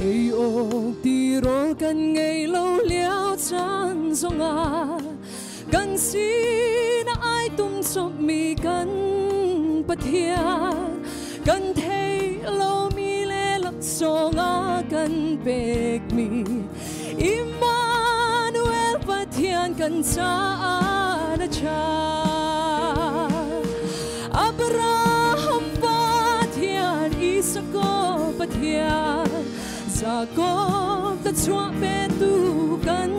ngày ốc đi rồi cần ngày lâu liao chan sông à cần xin ai tung sop mi cần bất thiện cần thấy lâu mi lệ lắc sông à cần beg mi Emmanuel bất thiện cần cha na cha Abraham bất thiện Isaac bất thiện Jacob ta chua pe tu kan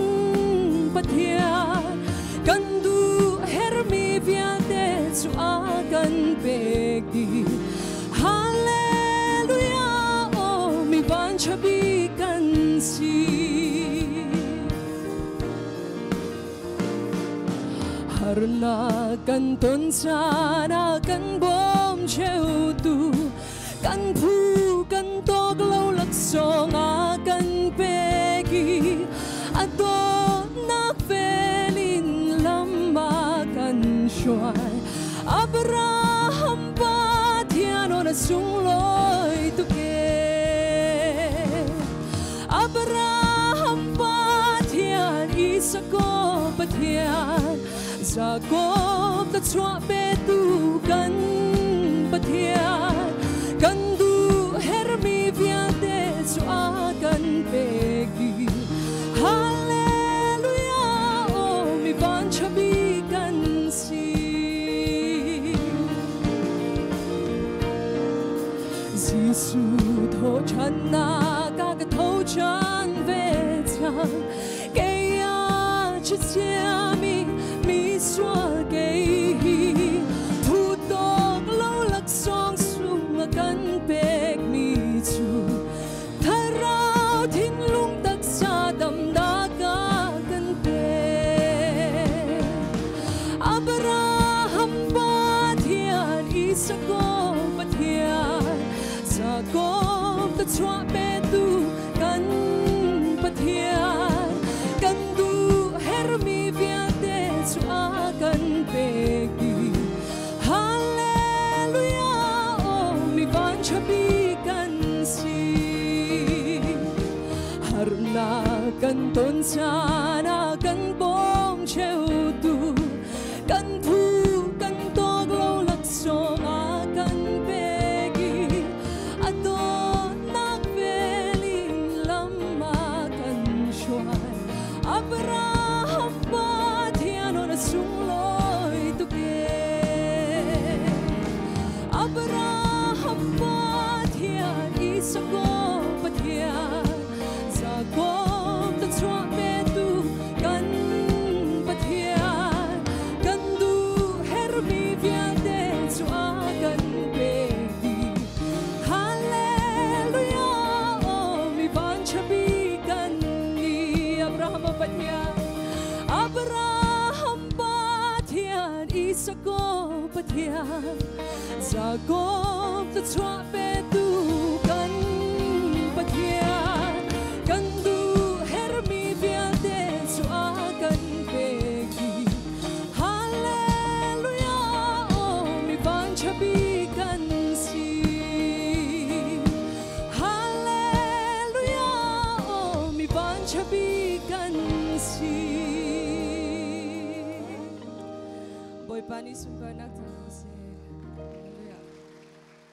pathian kan du hermi viate chu a kan pegi hallelujah oh mi van chabi kan si harna kan ton sana kan bom cheu tu kan phu kan tog lâu lắc song a kan pegi adon nak velin lama kan shuai Abraham pathian na sung loi tu ke Abraham pathian Isaac pathian Jacob ta chua pe tu kan pathian kan du hermi viate chu a kan pegi hallelujah oh mi van chabi kan si Giêsu tho chan na ka ka tho chan ve chan ke ya chi sia mi xua ke thu tok lâu lắc song sung kan pek mi chu tharau thin lung tak sa dam da ka kan pe Abraham pathian Isaac pathian Jacob ta chua pe tu kan pathian kan du hermi viate chu a kan pegi hallelujah oh mi van chabi kan si harna kan ton sana kan bom cheu tu kan phu kan tog lâu lắc song a kan pegi adon nak velin lama kan shuai Abraham pathian na sung loi tu ke Abraham pathian Isaac pathian Jacob ta chua pe tu kan pathian kan du hermi viate chu a kan pegi hallelujah oh mi van chabi kan ni Abraham pathian Abraham pathian Isaac pathian Jacob ta chua pe tu kan pathian kan du hermi viate chu a kan pegi hallelujah oh mi van chabi kan si hallelujah oh mi van chabi kan si boy pani sumba nak ta se